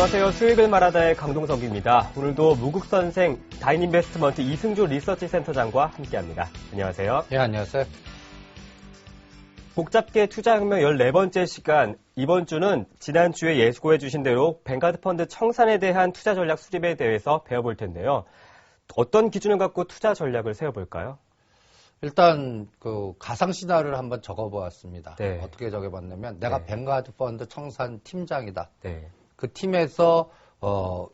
안녕하세요. 수익을 말하다의 강동석입니다. 오늘도 무국선생 다인인베스트먼트 이승조 리서치 센터장과 함께합니다. 안녕하세요. 예, 안녕하세요. 복잡계 투자혁명 14번째 시간, 이번 주는 지난주에 예고해 주신 대로 뱅가드 펀드 청산에 대한 투자 전략 수립에 대해서 배워볼 텐데요. 어떤 기준을 갖고 투자 전략을 세워볼까요? 일단 가상 시나리오를 한번 적어보았습니다. 네. 어떻게 적어봤냐면 내가 네. 뱅가드 펀드 청산 팀장이다. 네. 그 팀에서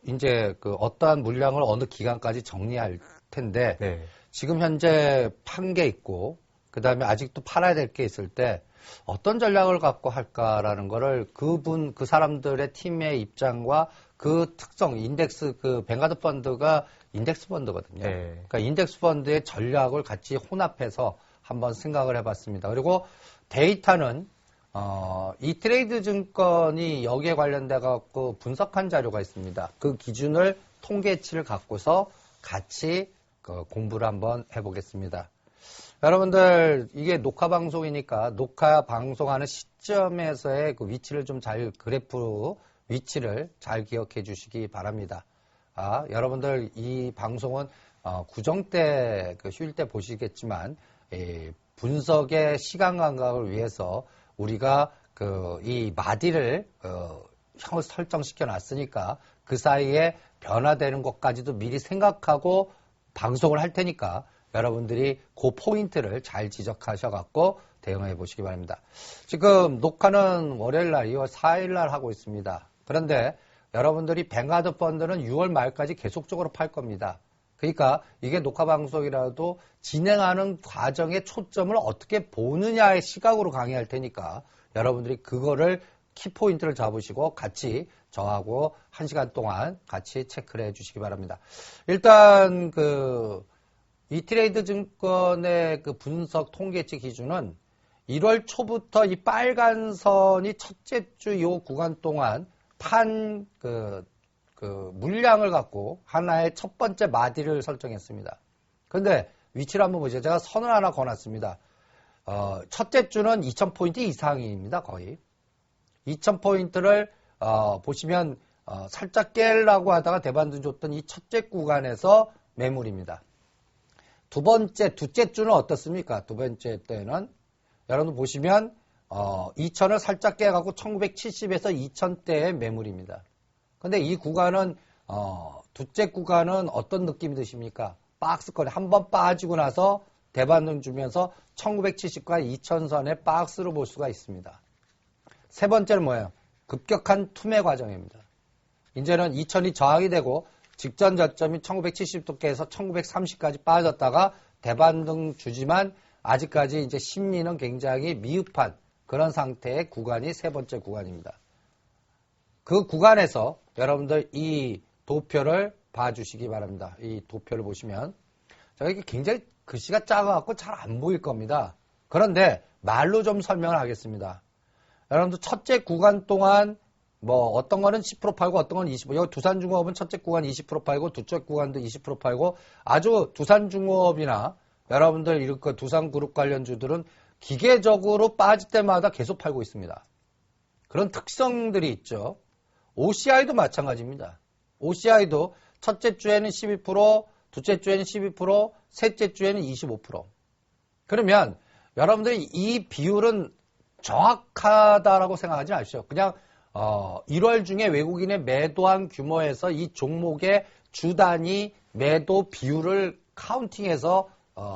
이제 어떠한 물량을 어느 기간까지 정리할 텐데 네. 지금 현재 판 게 있고 그 다음에 아직도 팔아야 될 게 있을 때 어떤 전략을 갖고 할까라는 거를 그 사람들의 팀의 입장과 그 특성, 인덱스, 뱅가드 펀드가 인덱스 펀드거든요. 네. 그러니까 인덱스 펀드의 전략을 같이 혼합해서 한번 생각을 해봤습니다. 그리고 데이터는, 이 트레이드 증권이 여기에 관련돼 갖고 분석한 자료가 있습니다. 그 기준을 통계치를 갖고서 같이 공부를 한번 해보겠습니다. 여러분들, 이게 녹화 방송이니까 녹화 방송하는 시점에서의 그 위치를 좀 그래프 위치를 잘 기억해 주시기 바랍니다. 여러분들 이 방송은 구정 때, 쉴 때 보시겠지만, 분석의 시간 감각을 위해서 우리가 이 마디를 설정시켜 놨으니까 그 사이에 변화되는 것까지도 미리 생각하고 방송을 할 테니까 여러분들이 그 포인트를 잘 지적하셔갖고 대응해 보시기 바랍니다. 지금 녹화는 월요일 날 2월 4일 날 하고 있습니다. 그런데 여러분들이 뱅가드 펀드는 6월 말까지 계속적으로 팔 겁니다. 그러니까 이게 녹화 방송이라도 진행하는 과정의 초점을 어떻게 보느냐의 시각으로 강의할 테니까 여러분들이 그거를 키포인트를 잡으시고 같이 저하고 1시간 동안 같이 체크를 해 주시기 바랍니다. 일단 이트레이드 증권의 분석 통계치 기준은 1월 초부터 이 빨간 선이 첫째 주 이 구간 동안 판 물량을 갖고 하나의 첫 번째 마디를 설정했습니다. 그런데 위치를 한번 보시죠. 제가 선을 하나 거놨습니다. 첫째 주는 2000포인트 이상입니다. 거의. 2000포인트를 보시면 살짝 깰라고 하다가 대반등 줬던 이 첫째 구간에서 매물입니다. 둘째 주는 어떻습니까? 두 번째 때는 여러분 보시면 2000을 살짝 깨갖고 1970에서 2000대의 매물입니다. 근데 이 구간은 둘째 구간은 어떤 느낌이 드십니까? 박스권에 한번 빠지고 나서 대반등 주면서 1970과 2000선의 박스로 볼 수가 있습니다. 세 번째는 뭐예요? 급격한 투매 과정입니다. 이제는 2000이 저항이 되고 직전 저점이 1970도 깨서 1930까지 빠졌다가 대반등 주지만 아직까지 이제 심리는 굉장히 미흡한 그런 상태의 구간이 세 번째 구간입니다. 그 구간에서 여러분들 이 도표를 봐주시기 바랍니다. 이 도표를 보시면 이게 굉장히 글씨가 작아갖고 잘 안 보일 겁니다. 그런데 말로 좀 설명을 하겠습니다. 여러분들 첫째 구간 동안 어떤 거는 10% 팔고 어떤 건 20%. 여기 두산중공업은 첫째 구간 20% 팔고 둘째 구간도 20% 팔고 아주 두산중공업이나 여러분들 이렇게 두산그룹 관련주들은 기계적으로 빠질 때마다 계속 팔고 있습니다. 그런 특성들이 있죠. OCI도 마찬가지입니다. OCI도 첫째 주에는 12%, 둘째 주에는 12%, 셋째 주에는 25%. 그러면 여러분들이 이 비율은 정확하다라고 생각하지 마십시오. 그냥 1월 중에 외국인의 매도한 규모에서 이 종목의 주 단위 매도 비율을 카운팅해서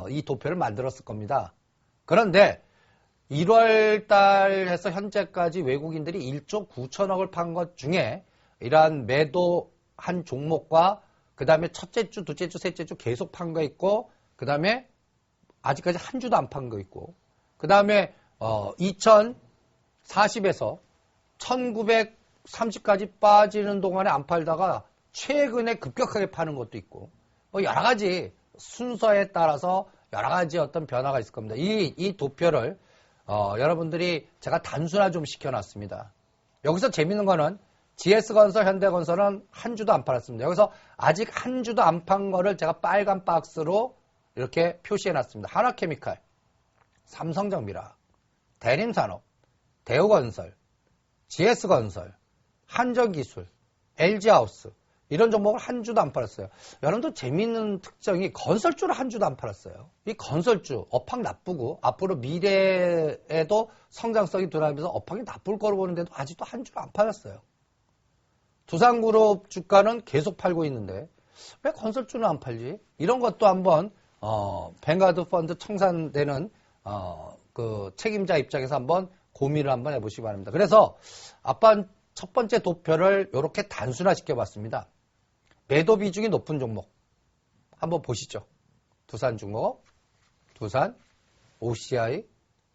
이 도표를 만들었을 겁니다. 그런데 1월 달에서 현재까지 외국인들이 1조 9천억을 판 것 중에 이러한 매도한 종목과 그 다음에 첫째 주, 둘째 주, 셋째 주 계속 판 거 있고 그 다음에 아직까지 한 주도 안 판 거 있고 그 다음에 2040에서 1930까지 빠지는 동안에 안 팔다가 최근에 급격하게 파는 것도 있고 여러 가지 순서에 따라서 여러 가지 어떤 변화가 있을 겁니다. 이 도표를 여러분들이 제가 단순화 좀 시켜놨습니다. 여기서 재밌는 거는 GS건설, 현대건설은 한 주도 안 팔았습니다. 여기서 아직 한 주도 안 판 거를 제가 빨간 박스로 이렇게 표시해놨습니다. 하나케미칼, 삼성정비락, 대림산업, 대우건설, GS건설, 한전기술, LG하우스 이런 종목을 한 주도 안 팔았어요. 여러분도 재미있는 특징이 건설주를 한 주도 안 팔았어요. 이 건설주 업황 나쁘고 앞으로 미래에도 성장성이 돌아가면서 업황이 나쁠 거로 보는데도 아직도 한 주도 안 팔았어요. 두산그룹 주가는 계속 팔고 있는데 왜 건설주는 안 팔지? 이런 것도 한번 뱅가드 펀드 청산되는 그 책임자 입장에서 한번 고민을 한번 해보시기 바랍니다. 그래서 첫 번째 도표를 이렇게 단순화시켜 봤습니다. 매도 비중이 높은 종목 한번 보시죠. 두산중공업, 두산, OCI,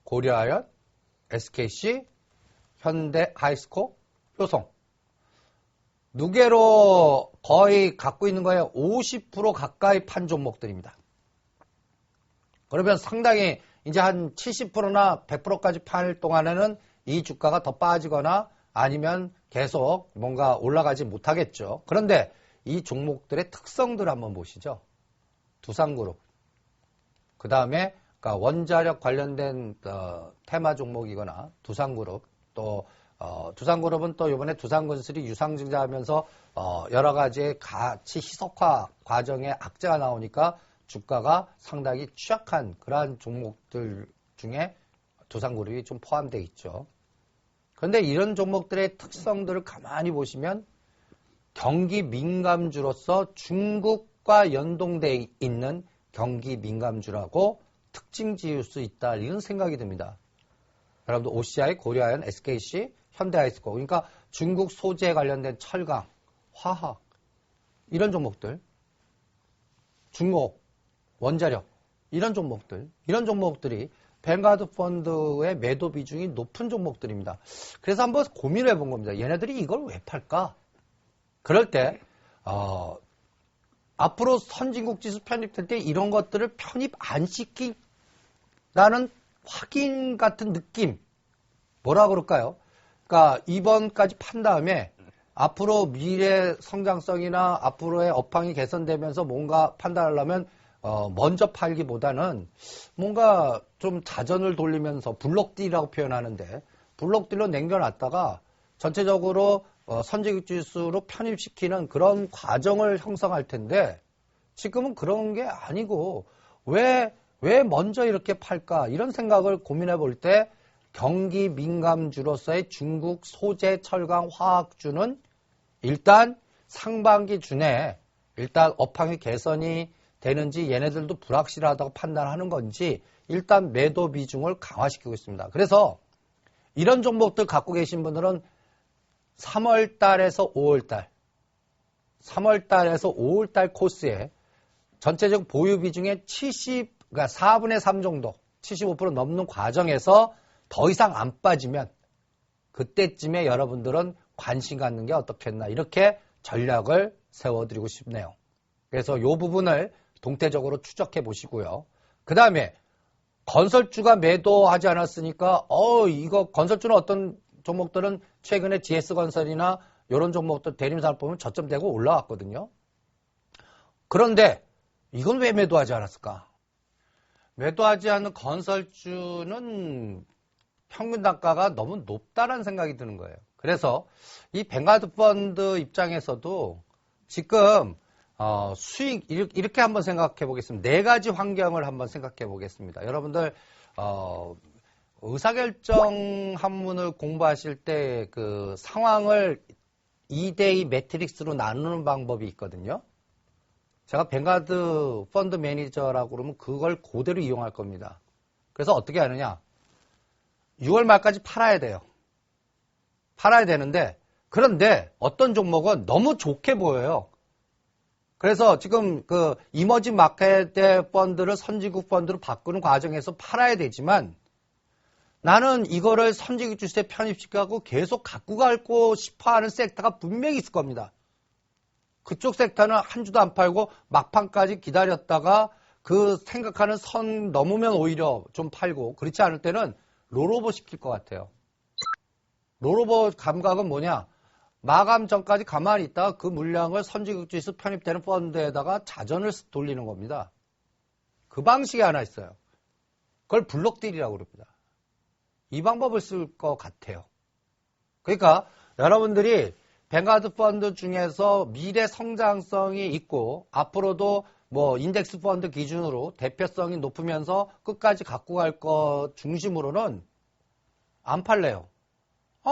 고려아연, SKC, 현대하이스코, 효성. 누계로 거의 갖고 있는 거에 50% 가까이 판 종목들입니다. 그러면 상당히 이제 한 70%나 100%까지 팔 동안에는 이 주가가 더 빠지거나 아니면 계속 뭔가 올라가지 못하겠죠. 그런데 이 종목들의 특성들을 한번 보시죠. 두산그룹, 그 다음에 원자력 관련된 테마 종목이거나 두산그룹, 또 두산그룹은 또 이번에 두산건설이 유상증자하면서 여러 가지의 가치 희석화 과정에 악재가 나오니까 주가가 상당히 취약한 그러한 종목들 중에 두산그룹이 좀 포함되어 있죠. 그런데 이런 종목들의 특성들을 가만히 보시면 경기 민감주로서 중국과 연동되어 있는 경기 민감주라고 특징 지을 수 있다 이런 생각이 듭니다. 여러분들 OCI, 고려아연, SKC, 현대하이스코 그러니까 중국 소재 관련된 철강, 화학 이런 종목들 중국, 원자력 이런 종목들이 뱅가드 펀드의 매도 비중이 높은 종목들입니다. 그래서 한번 고민을 해본 겁니다. 얘네들이 이걸 왜 팔까? 그럴 때 앞으로 선진국 지수 편입될 때 이런 것들을 편입 안 시킨다는 확인 같은 느낌 뭐라 그럴까요? 그러니까 이번까지 판 다음에 앞으로 미래 성장성이나 앞으로의 업황이 개선되면서 뭔가 판단하려면 먼저 팔기보다는 뭔가 좀 자전을 돌리면서 블록딜이라고 표현하는데 블록딜로 남겨놨다가 전체적으로 선진국 지수로 편입시키는 그런 과정을 형성할 텐데 지금은 그런 게 아니고 왜 먼저 이렇게 팔까 이런 생각을 고민해 볼 때 경기 민감주로서의 중국 소재, 철강, 화학주는 일단 상반기 중에 일단 업황이 개선이 되는지 얘네들도 불확실하다고 판단하는 건지 일단 매도 비중을 강화시키고 있습니다. 그래서 이런 종목들 갖고 계신 분들은 3월 달에서 5월 달 코스에 전체적 보유 비중의 그러니까 4분의 3 정도, 75% 넘는 과정에서 더 이상 안 빠지면 그때쯤에 여러분들은 관심 갖는 게 어떻겠나 이렇게 전략을 세워드리고 싶네요. 그래서 이 부분을 동태적으로 추적해 보시고요. 그 다음에 건설주가 매도하지 않았으니까 이거 건설주는 어떤 종목들은 최근에 GS건설이나 이런 종목들 대림사를 보면 저점되고 올라왔거든요. 그런데 이건 왜 매도하지 않았을까? 매도하지 않은 건설주는 평균 단가가 너무 높다는 생각이 드는 거예요. 그래서 이 뱅가드 펀드 입장에서도 지금 수익 이렇게 한번 생각해 보겠습니다. 네 가지 환경을 한번 생각해 보겠습니다. 여러분들 의사결정 한문을 공부하실 때 그 상황을 2대2 매트릭스로 나누는 방법이 있거든요. 제가 뱅가드 펀드 매니저라고 그러면 그걸 그대로 이용할 겁니다. 그래서 어떻게 하느냐? 6월 말까지 팔아야 돼요. 팔아야 되는데 그런데 어떤 종목은 너무 좋게 보여요. 그래서 지금 그 이머징 마켓 펀드를 선진국 펀드로 바꾸는 과정에서 팔아야 되지만 나는 이거를 선진국 주식에 편입시켜갖고 계속 갖고 가고 싶어하는 섹터가 분명히 있을 겁니다. 그쪽 섹터는 한 주도 안 팔고 막판까지 기다렸다가 그 생각하는 선 넘으면 오히려 좀 팔고 그렇지 않을 때는 롤오버 시킬 것 같아요. 롤오버 감각은 뭐냐? 마감 전까지 가만히 있다가 그 물량을 선진국 지수 편입되는 펀드에다가 자전을 돌리는 겁니다. 그 방식이 하나 있어요. 그걸 블록딜이라고 그럽니다. 이 방법을 쓸 것 같아요. 그러니까 여러분들이 뱅가드 펀드 중에서 미래 성장성이 있고 앞으로도 뭐 인덱스 펀드 기준으로 대표성이 높으면서 끝까지 갖고 갈 것 중심으로는 안 팔래요.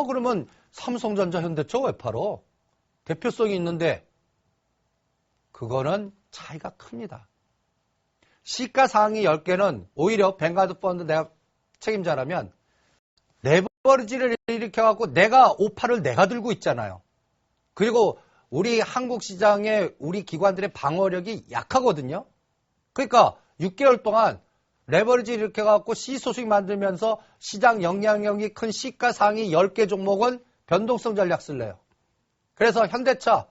그러면 삼성전자, 현대차 왜 팔어? 대표성이 있는데 그거는 차이가 큽니다. 시가상위 10개는 오히려 뱅가드 펀드 내가 책임자라면 레버리지를 일으켜갖고 내가 오파를 내가 들고 있잖아요. 그리고 우리 한국 시장에 우리 기관들의 방어력이 약하거든요. 그러니까 6개월 동안 레버리지 일으켜갖고 시소수익 만들면서 시장 영향력이 큰 시가상위 10개 종목은 변동성 전략 쓸래요. 그래서 현대차,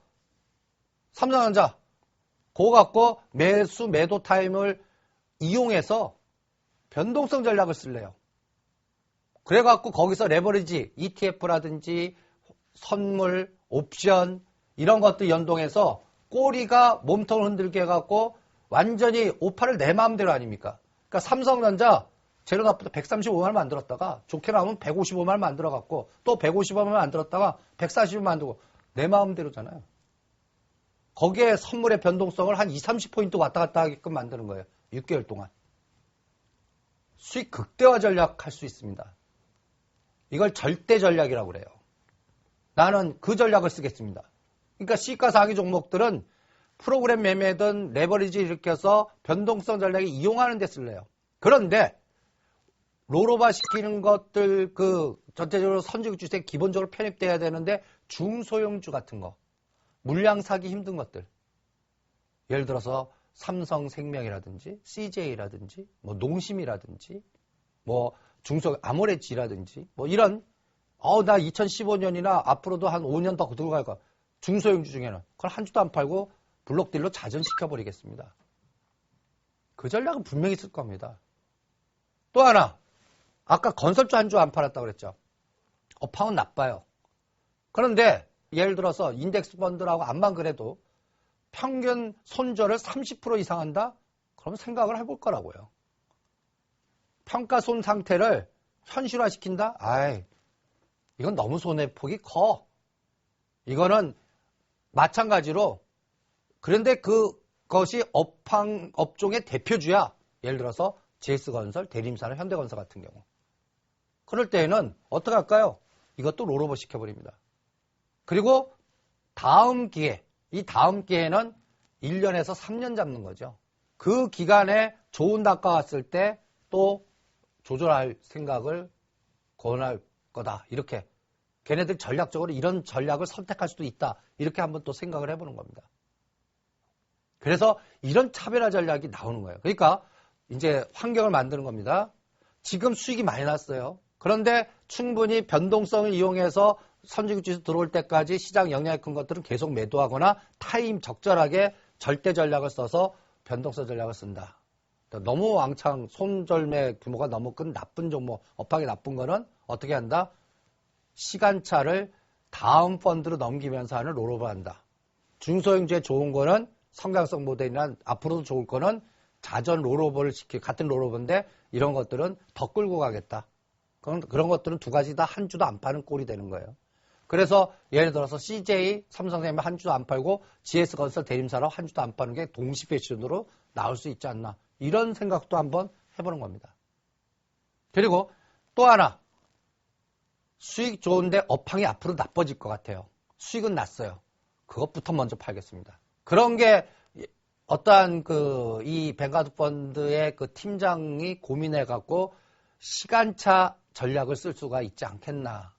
삼성전자 그거 갖고 매도 타임을 이용해서 변동성 전략을 쓸래요. 그래갖고 거기서 레버리지, ETF라든지 선물, 옵션 이런 것들 연동해서 꼬리가 몸통을 흔들게 해갖고 완전히 오파를 내 마음대로 아닙니까? 그러니까 삼성전자 재료 납부터 135만 원 만들었다가 좋게 나오면 155만 원 만들어갖고 또 155만 원 만들었다가 140만 원 만들고 내 마음대로잖아요. 거기에 선물의 변동성을 한 20, 30포인트 왔다 갔다 하게끔 만드는 거예요. 6개월 동안. 수익 극대화 전략 할 수 있습니다. 이걸 절대 전략이라고 그래요. 나는 그 전략을 쓰겠습니다. 그러니까 시가상위 종목들은 프로그램 매매든 레버리지 일으켜서 변동성 전략을 이용하는 데 쓸래요. 그런데 롤오버 시키는 것들 전체적으로 선진국 주택 기본적으로 편입돼야 되는데 중소형주 같은 거 물량 사기 힘든 것들 예를 들어서 삼성생명이라든지 CJ라든지 뭐 농심이라든지 뭐 아모레지라든지 뭐 이런 나 2015년이나 앞으로도 한 5년 더 들어갈 거 중소형주 중에는 그걸 한 주도 안 팔고 블록딜로 자전시켜버리겠습니다. 그 전략은 분명히 있을 겁니다. 또 하나 아까 건설주 한 주 안 팔았다고 그랬죠. 업황은 나빠요. 그런데 예를 들어서 인덱스 펀드라고 암만 그래도 평균 손절을 30% 이상 한다? 그러면 생각을 해볼 거라고요. 평가손 상태를 현실화시킨다? 이건 너무 손해폭이 커. 이거는 마찬가지로 그런데 그것이 업종의 대표주야. 예를 들어서 GS건설, 대림사나 현대건설 같은 경우. 그럴 때에는 어떻게 할까요? 이것도 롤오버 시켜버립니다. 그리고 다음 기회, 이 다음 기회는 1년에서 3년 잡는 거죠. 그 기간에 좋은 단가 왔을 때 또 조절할 생각을 권할 거다. 이렇게. 걔네들 전략적으로 이런 전략을 선택할 수도 있다. 이렇게 한번 또 생각을 해보는 겁니다. 그래서 이런 차별화 전략이 나오는 거예요. 그러니까 이제 환경을 만드는 겁니다. 지금 수익이 많이 났어요. 그런데 충분히 변동성을 이용해서 선진국 지수 들어올 때까지 시장 영향이 큰 것들은 계속 매도하거나 타임 적절하게 절대 전략을 써서 변동성 전략을 쓴다. 너무 왕창 손절매 규모가 너무 큰 나쁜 종목, 업황이 나쁜 거는 어떻게 한다? 시간차를 다음 펀드로 넘기면서 하는 롤오버 한다. 중소형주에 좋은 거는 성장성 모델이나 앞으로도 좋을 거는 자전 롤오버를 같은 롤오버인데 이런 것들은 더 끌고 가겠다. 그런 것들은 두 가지 다 한 주도 안 파는 꼴이 되는 거예요. 그래서 예를 들어서 CJ, 삼성생명 한 주도 안 팔고 GS건설, 대림사로 한 주도 안 파는 게 동시 패션으로 나올 수 있지 않나. 이런 생각도 한번 해보는 겁니다. 그리고 또 하나. 수익 좋은데 업황이 앞으로 나빠질 것 같아요. 수익은 났어요. 그것부터 먼저 팔겠습니다. 그런 게 어떠한 이 뱅가드 펀드의 그 팀장이 고민해갖고 시간차 전략을 쓸 수가 있지 않겠나.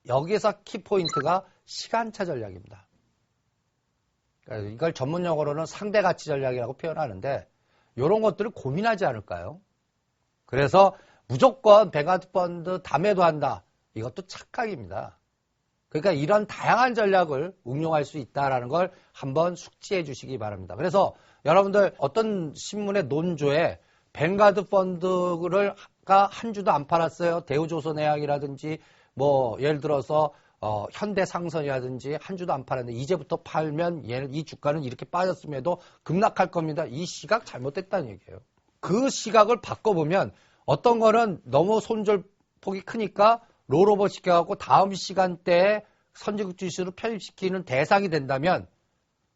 여기서 키포인트가 시간차 전략입니다. 그러니까 이걸 전문용어로는 상대가치 전략이라고 표현하는데 이런 것들을 고민하지 않을까요? 그래서 무조건 뱅가드 펀드 다 매도한다. 이것도 착각입니다. 그러니까 이런 다양한 전략을 응용할 수 있다는 걸 한번 숙지해 주시기 바랍니다. 그래서 여러분들 어떤 신문의 논조에 뱅가드 펀드를 한 주도 안 팔았어요. 대우조선해양이라든지 뭐 예를 들어서 현대상선이라든지 한 주도 안 팔았는데 이제부터 팔면 이 주가는 이렇게 빠졌음에도 급락할 겁니다. 이 시각 잘못됐다는 얘기예요. 그 시각을 바꿔보면 어떤 거는 너무 손절폭이 크니까 롤오버 시켜갖고 다음 시간대에 선진국 주식으로 편입시키는 대상이 된다면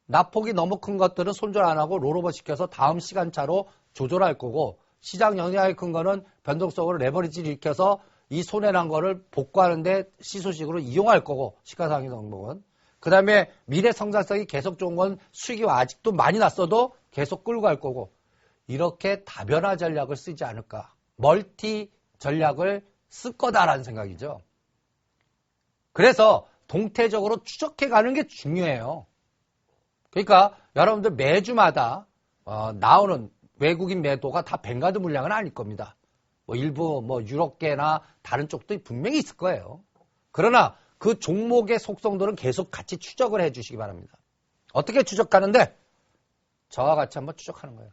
낙폭이 너무 큰 것들은 손절 안 하고 롤오버 시켜서 다음 시간차로 조절할 거고 시장 영향이 큰 거는 변동성으로 레버리지를 일으켜서 이 손해난 거를 복구하는데 시소식으로 이용할 거고 시가상의 종목은 그 다음에 미래 성장성이 계속 좋은 건 수익이 아직도 많이 났어도 계속 끌고 갈 거고 이렇게 다변화 전략을 쓰지 않을까 멀티 전략을 쓸 거다라는 생각이죠. 그래서 동태적으로 추적해 가는 게 중요해요. 그러니까 여러분들 매주마다 나오는 외국인 매도가 다 뱅가드 물량은 아닐 겁니다. 일부 유럽계나 다른 쪽도 분명히 있을 거예요. 그러나 그 종목의 속성들은 계속 같이 추적을 해 주시기 바랍니다. 어떻게 추적하는데? 저와 같이 한번 추적하는 거예요.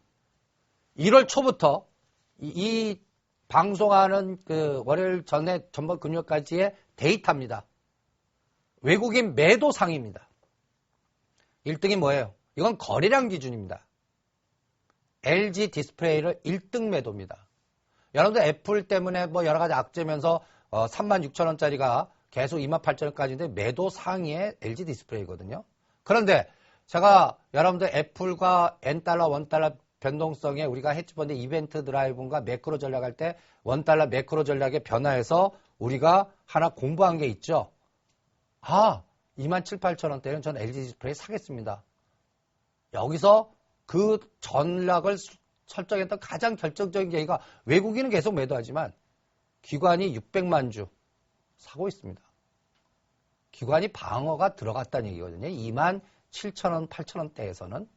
1월 초부터 이 방송하는 그 월요일 전에 전번 금요일까지의 데이터입니다. 외국인 매도 상입니다. 1등이 뭐예요? 이건 거래량 기준입니다. LG 디스플레이를 1등 매도입니다. 여러분들 애플 때문에 여러 가지 악재면서 36,000원짜리가 계속 28,000원까지인데 매도 상위의 LG 디스플레이거든요. 그런데 제가 여러분들 애플과 N달러, 원달러 변동성에 우리가 헤지펀드 이벤트 드라이브과 매크로 전략할 때 원달러 매크로 전략에 변화해서 우리가 하나 공부한 게 있죠. 27,000원대는 전 LG 디스플레이 사겠습니다. 여기서 그 전략을 설정했던 가장 결정적인 계기가 외국인은 계속 매도하지만 기관이 600만 주 사고 있습니다. 기관이 방어가 들어갔다는 얘기거든요. 27,000원, 8,000원대에서는.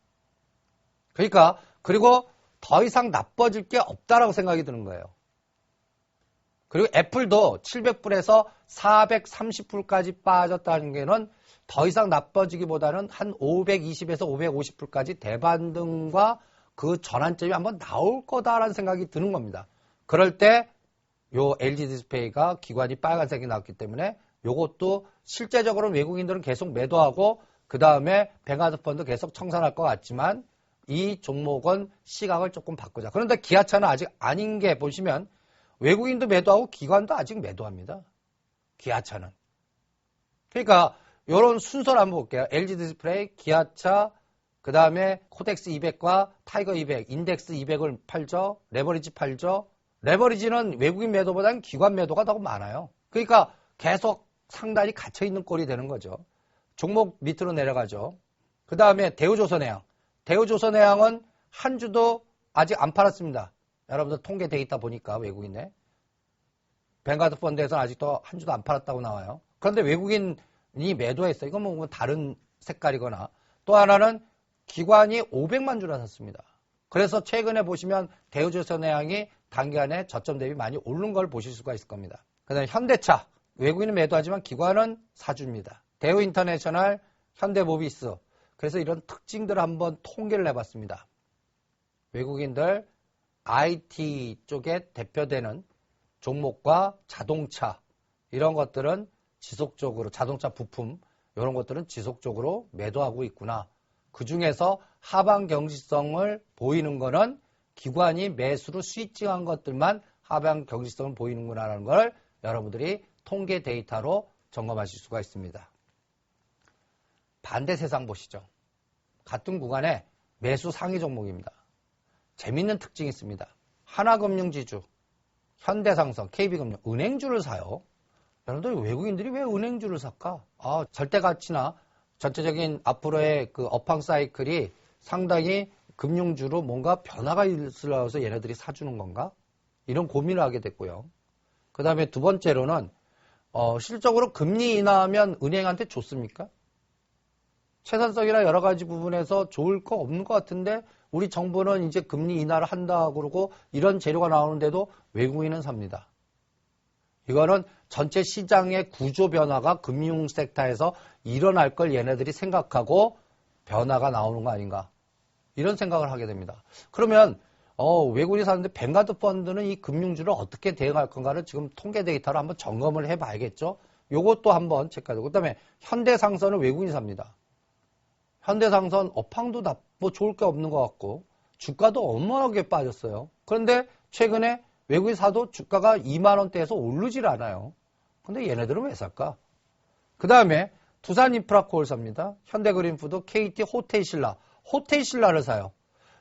그러니까 그리고 더 이상 나빠질 게 없다라고 생각이 드는 거예요. 그리고 애플도 700불에서 430불까지 빠졌다는 게는 더 이상 나빠지기보다는 한 520에서 550불까지 대반등과 그 전환점이 한번 나올 거다라는 생각이 드는 겁니다. 그럴 때 요 LG 디스플레이가 기관이 빨간색이 나왔기 때문에 요것도 실제적으로는 외국인들은 계속 매도하고 그 다음에 뱅가드 펀드 계속 청산할 것 같지만 이 종목은 시각을 조금 바꾸자. 그런데 기아차는 아직 아닌 게 보시면 외국인도 매도하고 기관도 아직 매도합니다. 기아차는. 그러니까 이런 순서를 한번 볼게요. LG 디스플레이, 기아차, 그 다음에 코덱스 200과 타이거 200, 인덱스 200을 팔죠. 레버리지 팔죠. 레버리지는 외국인 매도보다는 기관 매도가 더 많아요. 그러니까 계속 상단이 갇혀있는 꼴이 되는 거죠. 종목 밑으로 내려가죠. 그 다음에 대우조선해양. 대우조선해양은 한 주도 아직 안 팔았습니다. 여러분들 통계 데이터 보니까 외국인에. 뱅가드 펀드에서는 아직도 한 주도 안 팔았다고 나와요. 그런데 외국인이 매도했어요. 이건 뭐 다른 색깔이거나. 또 하나는 기관이 500만 주나 샀습니다. 그래서 최근에 보시면 대우조선해양이 단기간에 저점 대비 많이 오른 걸 보실 수가 있을 겁니다. 그 다음에 현대차. 외국인은 매도하지만 기관은 사줍니다. 대우인터내셔널, 현대모비스. 그래서 이런 특징들을 한번 통계를 해봤습니다. 외국인들 IT 쪽에 대표되는 종목과 자동차 이런 것들은 지속적으로 자동차 부품 이런 것들은 지속적으로 매도하고 있구나. 그 중에서 하방 경직성을 보이는 거는 기관이 매수로 스위칭한 것들만 하방 경직성을 보이는구나라는 걸 여러분들이 통계 데이터로 점검하실 수가 있습니다. 반대 세상 보시죠. 같은 구간에 매수 상위 종목입니다. 재밌는 특징이 있습니다. 하나금융지주, 현대상성, KB금융, 은행주를 사요. 여러분들 외국인들이 왜 은행주를 살까? 절대가치나 전체적인 앞으로의 그 업황 사이클이 상당히 금융주로 뭔가 변화가 있으려서 얘네들이 사주는 건가? 이런 고민을 하게 됐고요. 그 다음에 두 번째로는 실질적으로 금리 인하하면 은행한테 좋습니까? 채산성이나 여러 가지 부분에서 좋을 거 없는 것 같은데 우리 정부는 이제 금리 인하를 한다 그러고 이런 재료가 나오는데도 외국인은 삽니다. 이거는 전체 시장의 구조 변화가 금융 섹터에서 일어날 걸 얘네들이 생각하고 변화가 나오는 거 아닌가. 이런 생각을 하게 됩니다. 그러면 외국인이 사는데 뱅가드 펀드는 이 금융주를 어떻게 대응할 건가를 지금 통계 데이터로 한번 점검을 해봐야겠죠. 요것도 한번 체크하고. 그 다음에 현대상선은 외국인이 삽니다. 현대상선 업황도 뭐 좋을 게 없는 것 같고 주가도 어마어마하게 빠졌어요. 그런데 최근에 외국인 사도 주가가 2만 원대에서 오르질 않아요. 근데 얘네들은 왜 살까? 그 다음에 두산인프라코올사입니다. 현대그린푸드, KT, 호테이신라. 호테이신라를 사요.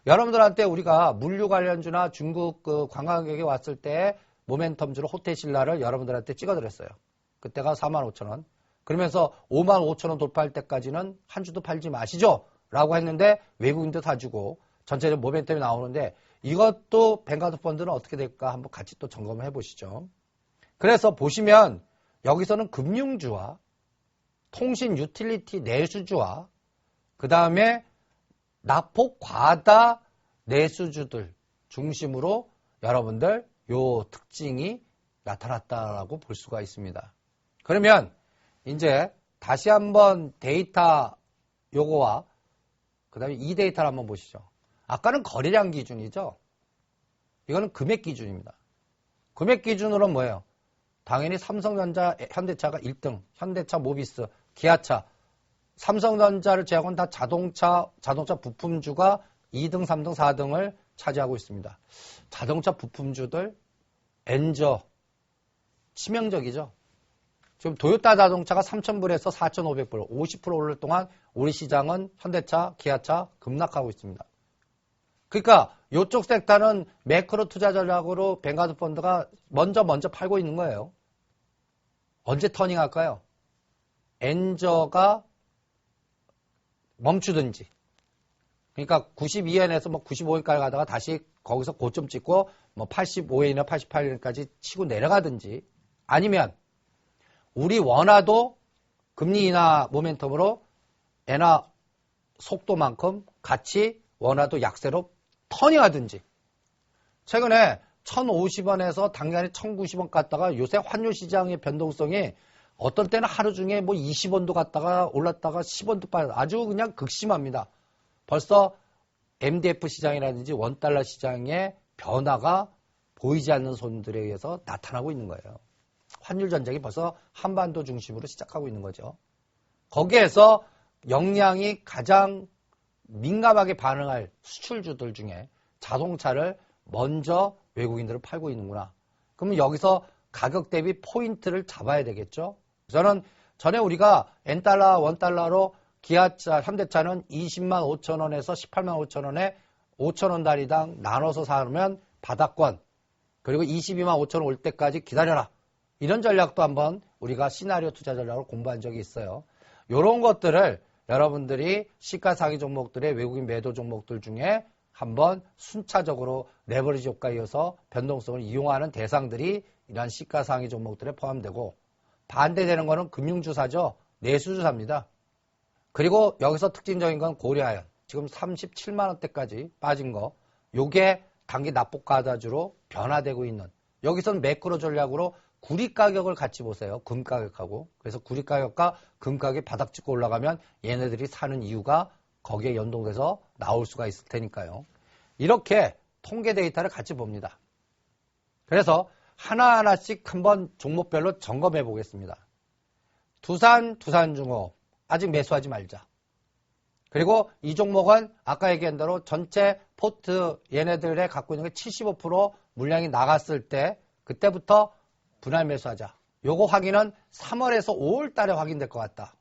여러분들한테 우리가 물류 관련주나 중국 그 관광객이 왔을 때 모멘텀주로 호테이신라를 여러분들한테 찍어드렸어요. 그때가 45,000원. 그러면서 55,000원 돌파할 때까지는 한 주도 팔지 마시죠. 라고 했는데 외국인도 사주고 전체적으로 모멘텀이 나오는데 이것도 뱅가드 펀드는 어떻게 될까 한번 같이 또 점검을 해보시죠. 그래서 보시면 여기서는 금융주와 통신 유틸리티 내수주와 그 다음에 납폭 과다 내수주들 중심으로 여러분들 요 특징이 나타났다라고 볼 수가 있습니다. 그러면 이제 다시 한번 데이터 요거와 그 다음에 이 데이터를 한번 보시죠. 아까는 거래량 기준이죠. 이거는 금액 기준입니다. 금액 기준으로는 뭐예요? 당연히 삼성전자, 현대차가 1등, 현대차, 모비스, 기아차, 삼성전자를 제외하고는 다 자동차 부품주가 2등, 3등, 4등을 차지하고 있습니다. 자동차 부품주들, 엔저, 치명적이죠. 지금 도요타 자동차가 3,000불에서 4,500불, 50% 오를 동안 우리 시장은 현대차, 기아차 급락하고 있습니다. 그러니까 이쪽 섹터는 매크로 투자 전략으로 뱅가드 펀드가 먼저 팔고 있는 거예요. 언제 터닝할까요? 엔저가 멈추든지. 그러니까 92엔에서 뭐 95엔까지 가다가 다시 거기서 고점 찍고 뭐 85엔이나 88엔까지 치고 내려가든지 아니면 우리 원화도 금리 인하 모멘텀으로 엔화 속도만큼 같이 원화도 약세로 터닝하든지. 최근에 1,050원에서 당연히 1,090원 갔다가 요새 환율 시장의 변동성이 어떤 때는 하루 중에 뭐 20원도 갔다가 올랐다가 10원도 빠져 아주 그냥 극심합니다. 벌써 MDF 시장이라든지 원달러 시장의 변화가 보이지 않는 손들에 의해서 나타나고 있는 거예요. 환율 전쟁이 벌써 한반도 중심으로 시작하고 있는 거죠. 거기에서 역량이 가장 민감하게 반응할 수출주들 중에 자동차를 먼저 외국인들을 팔고 있는구나. 그러면 여기서 가격 대비 포인트를 잡아야 되겠죠. 저는 전에 우리가 N달러, 원달러로 기아차, 현대차는 20만 5천 원에서 18만 5천 원에 5천 원다리당 나눠서 사면 바닥권. 그리고 22만 5천 원 올 때까지 기다려라. 이런 전략도 한번 우리가 시나리오 투자 전략을 공부한 적이 있어요. 이런 것들을 여러분들이 시가상위 종목들의 외국인 매도 종목들 중에 한번 순차적으로 레버리지 효과에 의해서 변동성을 이용하는 대상들이 이러한 시가상위 종목들에 포함되고 반대되는 거는 금융주사죠. 내수주사입니다. 그리고 여기서 특징적인 건 고려아연. 지금 37만 원대까지 빠진 거. 요게 단기 납폭과다주로 변화되고 있는. 여기서는 매크로 전략으로 구리 가격을 같이 보세요. 금 가격하고. 그래서 구리 가격과 금 가격이 바닥 찍고 올라가면 얘네들이 사는 이유가 거기에 연동돼서 나올 수가 있을 테니까요. 이렇게 통계 데이터를 같이 봅니다. 그래서 하나하나씩 한번 종목별로 점검해 보겠습니다. 두산중공업 아직 매수하지 말자. 그리고 이 종목은 아까 얘기한 대로 전체 포트 얘네들의 갖고 있는 게 75% 물량이 나갔을 때 그때부터 분할 매수하자. 요거 확인은 3월에서 5월 달에 확인될 것 같다.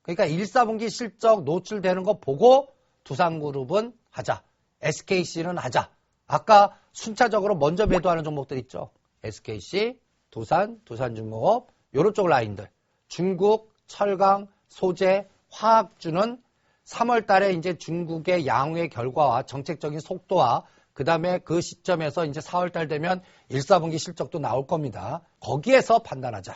그러니까 1, 4분기 실적 노출되는 거 보고 두산그룹은 하자. SKC는 하자. 아까 순차적으로 먼저 매도하는 종목들 있죠. SKC, 두산중공업 요런 쪽 라인들. 중국, 철강, 소재, 화학주는 3월 달에 이제 중국의 양호의 결과와 정책적인 속도와 그 다음에 그 시점에서 이제 4월 달 되면 1, 4분기 실적도 나올 겁니다. 거기에서 판단하자.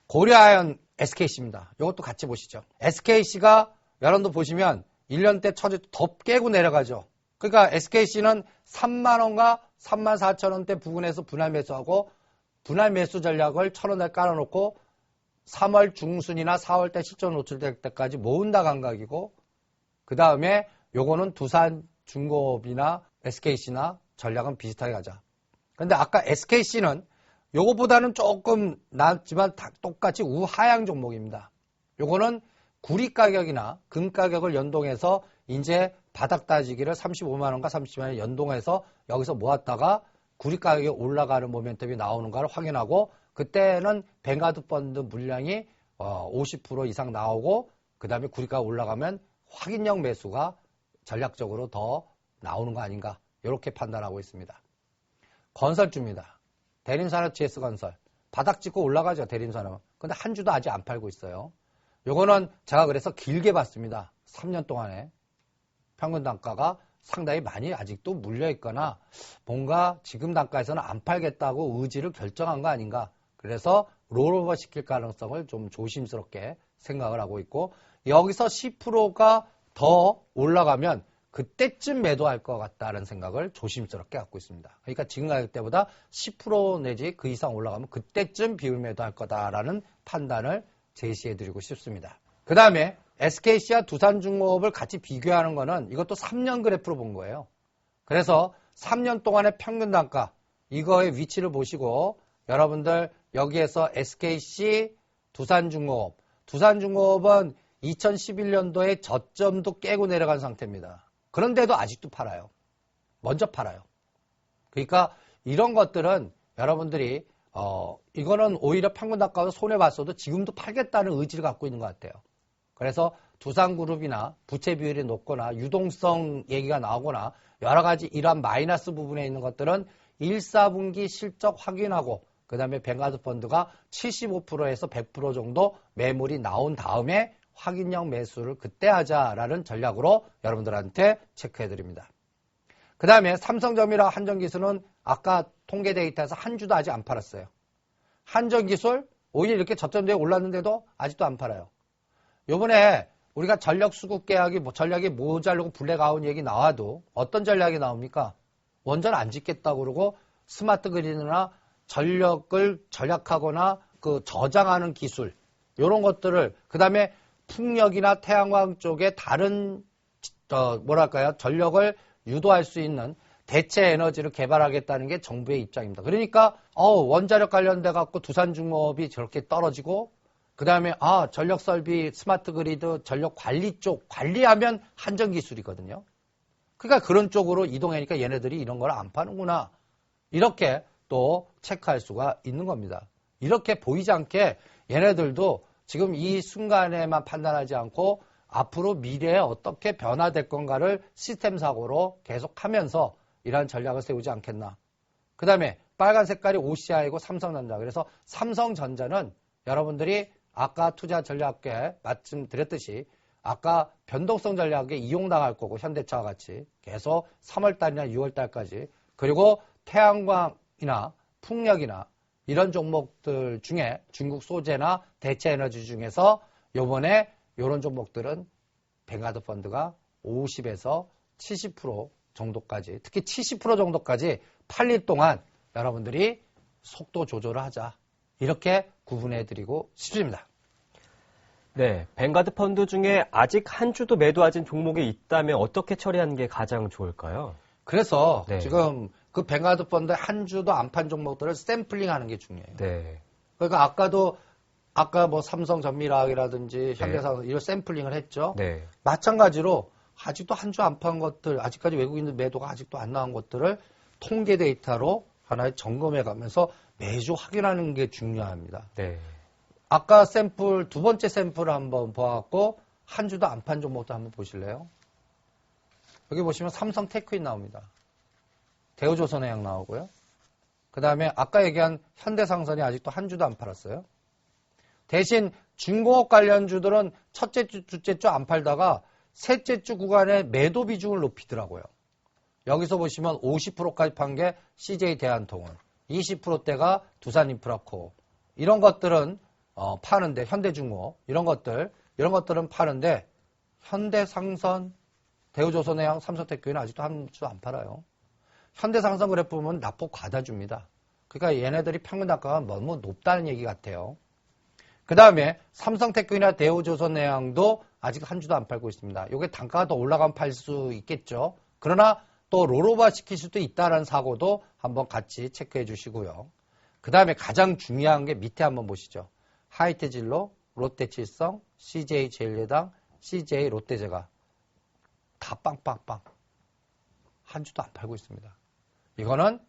고려아연 SKC입니다. 이것도 같이 보시죠. SKC가 여러분도 보시면 1년 때 처지 더 깨고 내려가죠. 그러니까 SKC는 3만원과 3만 4천원대 부근에서 분할 매수하고 분할 매수 전략을 1,000원에 깔아놓고 3월 중순이나 4월 때 실적 노출될 때까지 모은다 감각이고 그 다음에 요거는 두산중공업이나 SKC나 전략은 비슷하게 가자. 근데 아까 SKC는 요거보다는 조금 낫지만 다 똑같이 우하향 종목입니다. 요거는 구리 가격이나 금 가격을 연동해서 이제 바닥 따지기를 35만원과 30만원 연동해서 여기서 모았다가 구리 가격이 올라가는 모멘텀이 나오는가를 확인하고 그때는 뱅가드 펀드 물량이 50% 이상 나오고 그 다음에 구리가가 올라가면 확인형 매수가 전략적으로 더 나오는 거 아닌가 이렇게 판단하고 있습니다. 건설주입니다. 대림산업 GS건설 바닥 찍고 올라가죠. 대림산업. 근데 한 주도 아직 안 팔고 있어요. 요거는 제가 그래서 길게 봤습니다. 3년 동안에 평균 단가가 상당히 많이 아직도 물려있거나 뭔가 지금 단가에서는 안 팔겠다고 의지를 결정한 거 아닌가. 그래서 롤오버 시킬 가능성을 좀 조심스럽게 생각을 하고 있고 여기서 10%가 더 올라가면 그때쯤 매도할 것 같다는 생각을 조심스럽게 갖고 있습니다. 그러니까 지금 가격대보다 10% 내지 그 이상 올라가면 그때쯤 비율 매도할 거다라는 판단을 제시해드리고 싶습니다. 그 다음에 SKC와 두산중공업을 같이 비교하는 거는 이것도 3년 그래프로 본 거예요. 그래서 3년 동안의 평균 단가 이거의 위치를 보시고 여러분들 여기에서 SKC, 두산중공업은 2011년도에 저점도 깨고 내려간 상태입니다. 그런데도 아직도 팔아요. 먼저 팔아요. 그러니까 이런 것들은 여러분들이 이거는 오히려 평균 단가로 손해봤어도 지금도 팔겠다는 의지를 갖고 있는 것 같아요. 그래서 두산그룹이나 부채 비율이 높거나 유동성 얘기가 나오거나 여러 가지 이러한 마이너스 부분에 있는 것들은 1, 4분기 실적 확인하고 그 다음에 뱅가드 펀드가 75%에서 100% 정도 매물이 나온 다음에 확인형 매수를 그때 하자라는 전략으로 여러분들한테 체크해드립니다. 그 다음에 삼성전미랑 한전기술은 아까 통계 데이터에서 한 주도 아직 안 팔았어요. 한전기술 오히려 이렇게 저점대에 올랐는데도 아직도 안 팔아요. 요번에 우리가 전력 수급 계약이 전략이 모자르고 블랙아웃 얘기 나와도 어떤 전략이 나옵니까? 원전 안 짓겠다고 그러고 스마트 그리드나 전력을 절약하거나 그 저장하는 기술 이런 것들을 그 다음에 풍력이나 태양광 쪽에 다른 전력을 유도할 수 있는 대체 에너지를 개발하겠다는 게 정부의 입장입니다. 그러니까 원자력 관련돼 갖고 두산중공업이 저렇게 떨어지고 그 다음에 전력 설비, 스마트 그리드, 전력 관리 쪽 관리하면 한전기술이거든요. 그러니까 그런 쪽으로 이동하니까 얘네들이 이런 걸 안 파는구나. 이렇게 또 체크할 수가 있는 겁니다. 이렇게 보이지 않게 얘네들도 지금 이 순간에만 판단하지 않고 앞으로 미래에 어떻게 변화될 건가를 시스템 사고로 계속하면서 이러한 전략을 세우지 않겠나. 그 다음에 빨간 색깔이 OCI고 삼성전자. 그래서 삼성전자는 여러분들이 아까 투자 전략에 말씀드렸듯이 아까 변동성 전략에 이용당할 거고 현대차와 같이 계속 3월달이나 6월달까지 그리고 태양광이나 풍력이나 이런 종목들 중에 중국 소재나 대체 에너지 중에서 요번에 이런 종목들은 뱅가드 펀드가 50에서 70% 정도까지 특히 70% 정도까지 팔릴 동안 여러분들이 속도 조절을 하자. 이렇게 구분해 드리고 싶습니다. 네, 뱅가드 펀드 중에 아직 한 주도 매도하진 종목이 있다면 어떻게 처리하는 게 가장 좋을까요? 그래서 지금 그 뱅가드 펀드 한 주도 안 판 종목들을 샘플링 하는 게 중요해요. 네. 그러니까 아까 뭐 삼성전미락이라든지 현대산업 이런 샘플링을 했죠. 네. 마찬가지로 아직도 한 주 안 판 것들, 아직까지 외국인들 매도가 아직도 안 나온 것들을 통계 데이터로 하나의 점검해 가면서 매주 확인하는 게 중요합니다. 네. 아까 샘플, 두 번째 샘플을 한번 보았고, 한 주도 안 판 종목도 한번 보실래요? 여기 보시면 삼성 테크인 나옵니다. 대우조선해양 나오고요. 그 다음에 아까 얘기한 현대상선이 아직도 한 주도 안 팔았어요. 대신 중공업 관련 주들은 첫째 주, 둘째 주 안 팔다가 셋째 주 구간에 매도 비중을 높이더라고요. 여기서 보시면 50%까지 판 게 CJ 대한통운, 20%대가 두산인프라코 이런 것들은 파는데 현대중공업 이런 것들은 파는데 현대상선, 대우조선해양, 삼성테크는 아직도 한 주 안 팔아요. 현대상선 그래프 보면 낙폭 과다줍니다. 그러니까 얘네들이 평균 단가가 너무 높다는 얘기 같아요. 그 다음에 삼성테크나 대우조선해양도 아직 한 주도 안 팔고 있습니다. 이게 단가가 더 올라가면 팔 수 있겠죠. 그러나 또 롤오버 시킬 수도 있다는 사고도 한번 같이 체크해 주시고요. 그 다음에 가장 중요한 게 밑에 한번 보시죠. 하이테진로, 롯데칠성, CJ 제일제당, CJ 롯데제가 다 빵빵빵 한 주도 안 팔고 있습니다. 이거는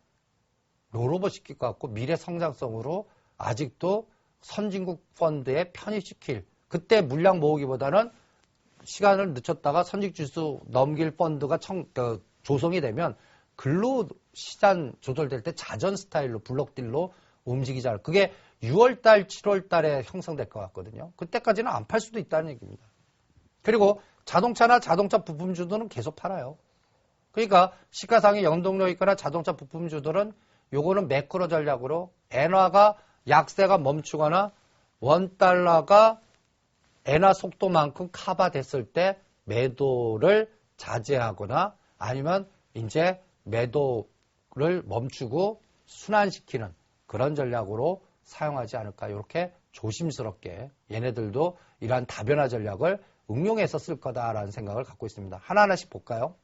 롤오버 시킬 것 같고 미래 성장성으로 아직도 선진국 펀드에 편입시킬, 그때 물량 모으기보다는 시간을 늦췄다가 선직 지수 넘길 펀드가 조성이 되면 글로 시장 조절될 때 자전 스타일로 블록딜로 움직이잖아요. 그게 6월달, 7월달에 형성될 것 같거든요. 그때까지는 안 팔 수도 있다는 얘기입니다. 그리고 자동차나 자동차 부품주들은 계속 팔아요. 그러니까 시가상의 연동력 있거나 자동차 부품주들은 요거는 매크로 전략으로 엔화가 약세가 멈추거나 원달러가 엔화 속도만큼 커버됐을 때 매도를 자제하거나 아니면 이제 매도를 멈추고 순환시키는 그런 전략으로 사용하지 않을까. 이렇게 조심스럽게 얘네들도 이러한 다변화 전략을 응용해서 쓸 거다라는 생각을 갖고 있습니다. 하나하나씩 볼까요?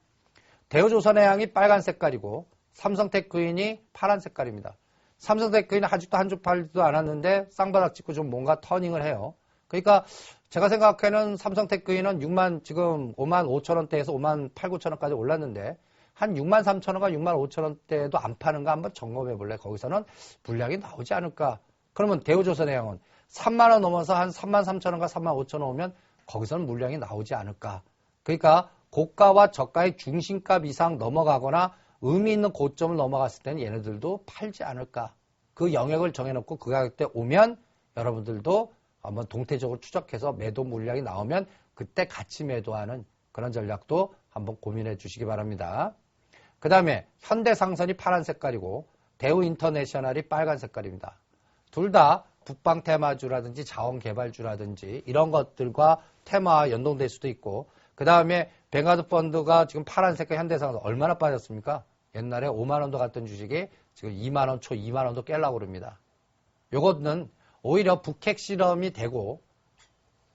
대우조선해양이 빨간 색깔이고 삼성테크인이 파란 색깔입니다. 삼성테크인은 아직도 한 주 팔지도 않았는데 쌍바닥 찍고 좀 뭔가 터닝을 해요. 그러니까 제가 생각하기에는 삼성테크인은 지금 5만 5천 원대에서 5만 8, 9천 원까지 올랐는데 한 6만 3천 원과 6만 5천 원대도 안 파는가 한번 점검해 볼래. 거기서는 물량이 나오지 않을까. 그러면 대우조선해양은 3만 원 넘어서 한 3만 3천 원과 3만 5천 원 오면 거기서는 물량이 나오지 않을까. 그러니까 고가와 저가의 중심값 이상 넘어가거나 의미 있는 고점을 넘어갔을 때는 얘네들도 팔지 않을까. 그 영역을 정해놓고 그 가격대 오면 여러분들도 한번 동태적으로 추적해서 매도 물량이 나오면 그때 같이 매도하는 그런 전략도 한번 고민해 주시기 바랍니다. 그 다음에 현대상선이 파란 색깔이고 대우인터내셔널이 빨간 색깔입니다. 둘 다 북방 테마주라든지 자원개발주라든지 이런 것들과 테마와 연동될 수도 있고, 그 다음에 뱅가드 펀드가 지금 파란 색깔 현대상선 얼마나 빠졌습니까? 옛날에 5만 원도 갔던 주식이 지금 2만 원, 초 2만 원도 깨려고 그럽니다. 요거는 오히려 북핵 실험이 되고,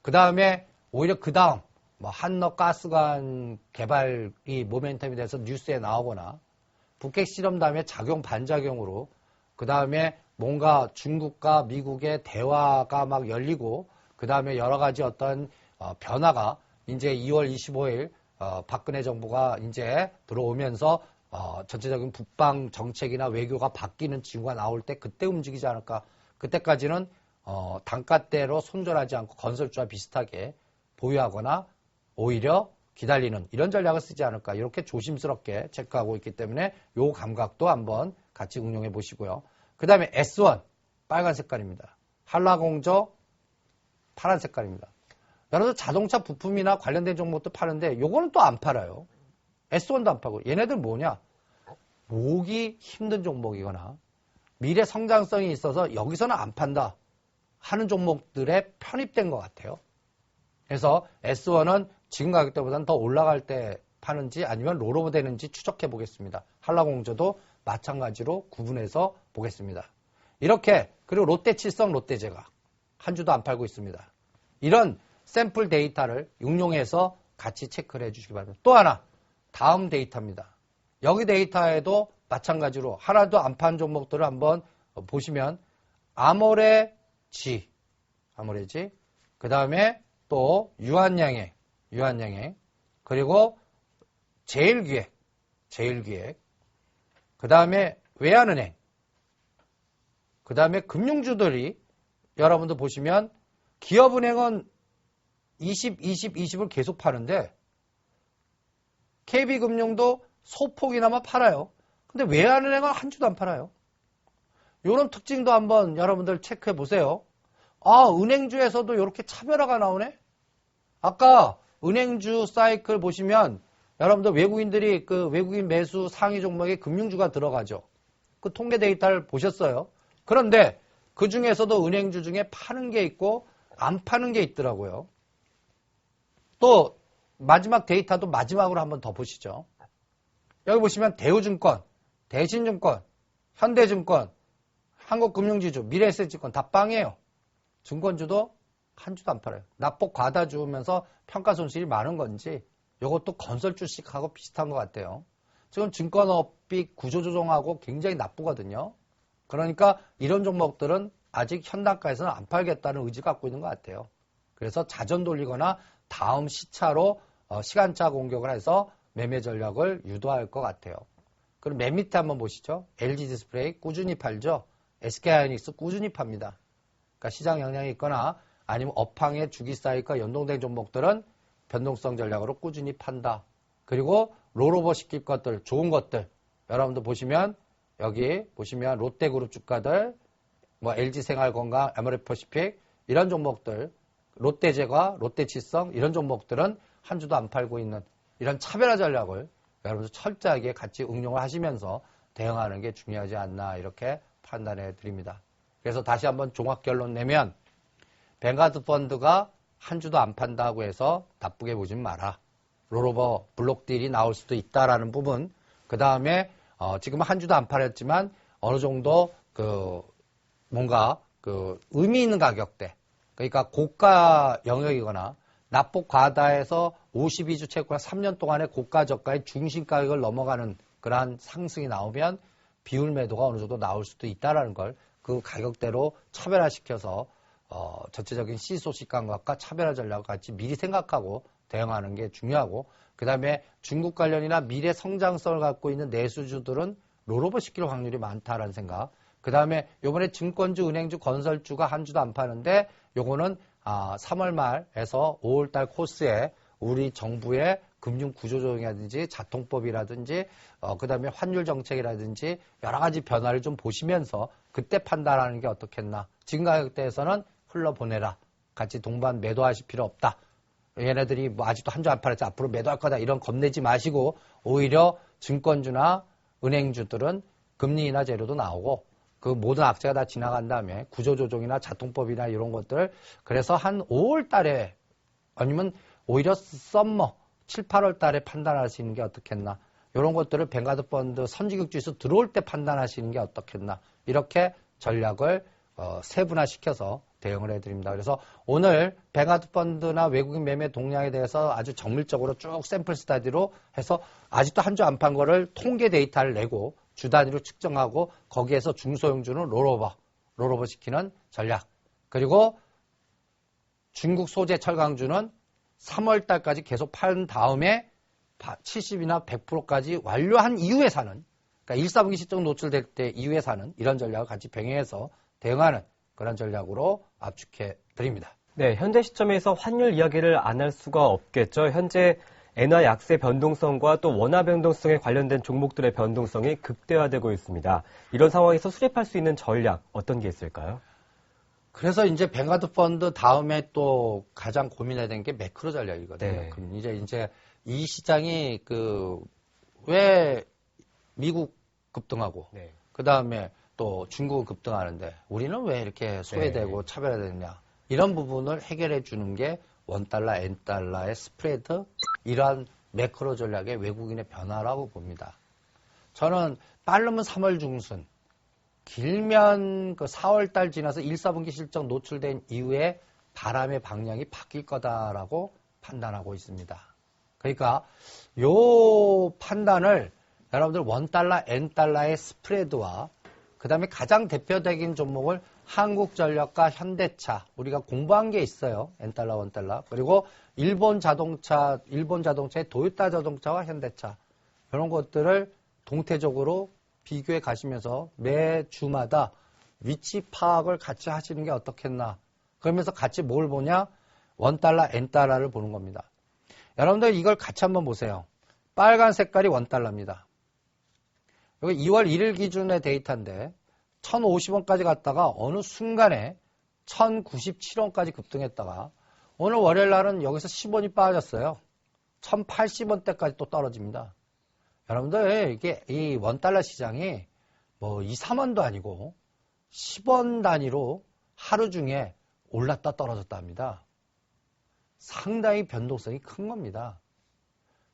그 다음에 오히려 그 다음 뭐 한너 가스관 개발이 모멘텀이 돼서 뉴스에 나오거나, 북핵 실험 다음에 작용 반작용으로 그 다음에 뭔가 중국과 미국의 대화가 막 열리고, 그 다음에 여러 가지 어떤 변화가 이제 2월 25일 박근혜 정부가 이제 들어오면서 전체적인 북방 정책이나 외교가 바뀌는 징후가 나올 때 그때 움직이지 않을까. 그때까지는 단가대로 손절하지 않고 건설주와 비슷하게 보유하거나 오히려 기다리는 이런 전략을 쓰지 않을까. 이렇게 조심스럽게 체크하고 있기 때문에 요 감각도 한번 같이 응용해 보시고요. 그 다음에 S1 빨간 색깔입니다. 한라공조 파란 색깔입니다. 여러분들 자동차 부품이나 관련된 종목도 파는데 요거는 또 안 팔아요. S1도 안 파고. 얘네들 뭐냐? 모으기 힘든 종목이거나 미래 성장성이 있어서 여기서는 안 판다 하는 종목들에 편입된 것 같아요. 그래서 S1은 지금 가격대보다는 더 올라갈 때 파는지 아니면 롤오버 되는지 추적해 보겠습니다. 한라공조도 마찬가지로 구분해서 보겠습니다. 이렇게, 그리고 롯데칠성, 롯데제가 한 주도 안 팔고 있습니다. 이런 샘플 데이터를 응용해서 같이 체크를 해주시기 바랍니다. 또 하나, 다음 데이터입니다. 여기 데이터에도 마찬가지로 하나도 안 판 종목들을 한번 보시면 아모레지, 그 다음에 또 유한양행, 그리고 제일기획, 그 다음에 외환은행, 그 다음에 금융주들이 여러분들 보시면 기업은행은 20을 계속 파는데 KB금융도 소폭이나마 팔아요. 근데 외환은행은 한 주도 안 팔아요. 이런 특징도 한번 여러분들 체크해 보세요. 아, 은행주에서도 이렇게 차별화가 나오네? 아까 은행주 사이클 보시면 여러분들 외국인들이 그 외국인 매수 상위 종목에 금융주가 들어가죠. 그 통계 데이터를 보셨어요. 그런데 그 중에서도 은행주 중에 파는 게 있고 안 파는 게 있더라고요. 또 마지막 데이터도 마지막으로 한번 더 보시죠. 여기 보시면 대우증권, 대신증권, 현대증권, 한국금융지주, 미래에셋증권 다 빵이에요. 증권주도 한 주도 안 팔아요. 낙폭 과다 주면서 평가 손실이 많은 건지 이것도 건설주식하고 비슷한 것 같아요. 지금 증권업이 구조조정하고 굉장히 나쁘거든요. 그러니까 이런 종목들은 아직 현 단가에서는 안 팔겠다는 의지 갖고 있는 것 같아요. 그래서 자전 돌리거나 다음 시차로 시간차 공격을 해서 매매 전략을 유도할 것 같아요. 그럼 맨 밑에 한번 보시죠. LG디스플레이 꾸준히 팔죠. SK하이닉스 꾸준히 팝니다. 그러니까 시장 영향이 있거나 아니면 업황의 주기 사이클과 연동된 종목들은 변동성 전략으로 꾸준히 판다. 그리고 롤오버 시킬 것들, 좋은 것들. 여러분들 보시면 여기 보시면 롯데그룹 주가들, 뭐 LG생활건강, MRF퍼시픽 이런 종목들, 롯데제과, 롯데치성 이런 종목들은 한 주도 안 팔고 있는 이런 차별화 전략을 여러분들 철저하게 같이 응용을 하시면서 대응하는 게 중요하지 않나 이렇게 판단해 드립니다. 그래서 다시 한번 종합 결론 내면 뱅가드 펀드가 한 주도 안 판다고 해서 나쁘게 보지 마라. 롤오버 블록딜이 나올 수도 있다라는 부분. 그 다음에 지금 한 주도 안 팔았지만 어느 정도 뭔가 의미 있는 가격대. 그러니까 고가 영역이거나 납폭 과다해서 52주 채권 3년 동안의 고가 저가의 중심 가격을 넘어가는 그러한 상승이 나오면 비율 매도가 어느 정도 나올 수도 있다라는 걸 그 가격대로 차별화시켜서 전체적인 시소 시간각과 차별화 전략을 같이 미리 생각하고 대응하는 게 중요하고 그 다음에 중국 관련이나 미래 성장성을 갖고 있는 내수주들은 롤오버 시킬 확률이 많다라는 생각. 그 다음에 요번에 증권주, 은행주, 건설주가 한 주도 안 파는데 요거는 3월 말에서 5월 달 코스에 우리 정부의 금융 구조조정이라든지 자통법이라든지 그 다음에 환율 정책이라든지 여러 가지 변화를 좀 보시면서 그때 판단하는 게 어떻겠나. 지금 가격대에서는 흘러보내라. 같이 동반 매도하실 필요 없다. 얘네들이 뭐 아직도 한 주 안 팔았지 앞으로 매도할 거다 이런 겁내지 마시고 오히려 증권주나 은행주들은 금리 인하 재료도 나오고 그 모든 악재가 다 지나간 다음에 구조조정이나 자통법이나 이런 것들 그래서 한 5월 달에 아니면 오히려 썸머 7, 8월 달에 판단하시는 게 어떻겠나. 이런 것들을 뱅가드 펀드 선지국 주에서 들어올 때 판단하시는 게 어떻겠나. 이렇게 전략을 세분화시켜서 대응을 해드립니다. 그래서 오늘 뱅가드 펀드나 외국인 매매 동향에 대해서 아주 정밀적으로 쭉 샘플 스타디로 해서 아직도 한 주 안 판 거를 통계 데이터를 내고 주 단위로 측정하고 거기에서 중소형주는 롤오버 시키는 전략. 그리고 중국 소재 철강주는 3월 달까지 계속 판 다음에 70이나 100%까지 완료한 이후에 사는, 그러니까 1, 4분기 실적 노출될 때 이후에 사는 이런 전략을 같이 병행해서 대응하는 그런 전략으로 압축해 드립니다. 네, 현재 시점에서 환율 이야기를 안 할 수가 없겠죠. 현재 엔화 약세 변동성과 또 원화 변동성에 관련된 종목들의 변동성이 극대화되고 있습니다. 이런 상황에서 수립할 수 있는 전략 어떤 게 있을까요? 그래서 이제 뱅가드 펀드 다음에 또 가장 고민해야 되는 게 매크로 전략이거든요. 네. 그럼 이제 이 시장이 왜 미국 급등하고 네. 그 다음에 또 중국은 급등하는데 우리는 왜 이렇게 소외되고 차별화되느냐 이런 부분을 해결해 주는 게 원달러, 엔달러의 스프레드 이러한 매크로 전략의 외국인의 변화라고 봅니다. 저는 빠르면 3월 중순 길면 4월 달 지나서 1, 4분기 실적 노출된 이후에 바람의 방향이 바뀔 거다라고 판단하고 있습니다. 그러니까 요 판단을 여러분들 원달러, 엔달러의 스프레드와 그 다음에 가장 대표적인 종목을 한국전력과 현대차 우리가 공부한 게 있어요. 엔달러, 원달러. 그리고 일본 자동차의 도요타 자동차와 현대차 이런 것들을 동태적으로 비교해 가시면서 매 주마다 위치 파악을 같이 하시는 게 어떻겠나. 그러면서 같이 뭘 보냐? 원달러, 엔달러를 보는 겁니다. 여러분들 이걸 같이 한번 보세요. 빨간 색깔이 원달러입니다. 여기 2월 1일 기준의 데이터인데 1,050원까지 갔다가 어느 순간에 1,097원까지 급등했다가 오늘 월요일 날은 여기서 10원이 빠졌어요. 1,080원대까지 또 떨어집니다. 여러분들 이게 이 원달러 시장이 뭐 2, 3원도 아니고 10원 단위로 하루 중에 올랐다 떨어졌다 합니다. 상당히 변동성이 큰 겁니다.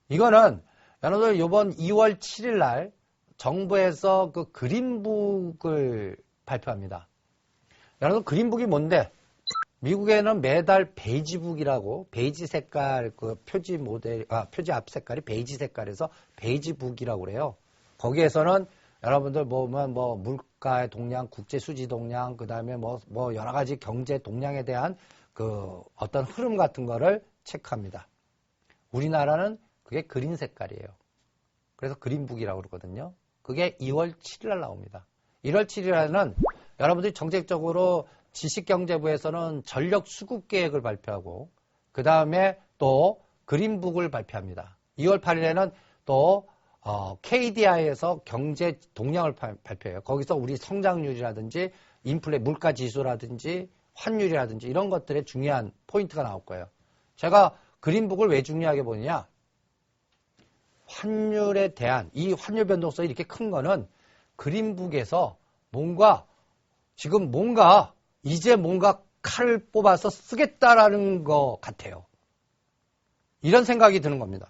이거는 여러분들 이번 2월 7일 날 정부에서 그 그린북을 발표합니다. 여러분 그린북이 뭔데? 미국에는 매달 베이지북이라고 베이지 색깔 그 표지 표지 앞 색깔이 베이지 색깔에서 베이지북이라고 그래요. 거기에서는 여러분들 뭐 물가의 동향, 국제 수지 동향, 그다음에 뭐 여러 가지 경제 동향에 대한 그 어떤 흐름 같은 거를 체크합니다. 우리나라는 그게 그린 색깔이에요. 그래서 그린북이라고 그러거든요. 그게 2월 7일 날 나옵니다. 1월 7일 날은 여러분들이 정책적으로 지식경제부에서는 전력 수급 계획을 발표하고 그 다음에 또 그린북을 발표합니다. 2월 8일에는 또 KDI에서 경제 동향을 발표해요. 거기서 우리 성장률이라든지 인플레 물가 지수라든지 환율이라든지 이런 것들의 중요한 포인트가 나올 거예요. 제가 그린북을 왜 중요하게 보느냐? 환율에 대한 이 환율 변동성이 이렇게 큰 거는 그린북에서 이제 뭔가 칼을 뽑아서 쓰겠다라는 것 같아요. 이런 생각이 드는 겁니다.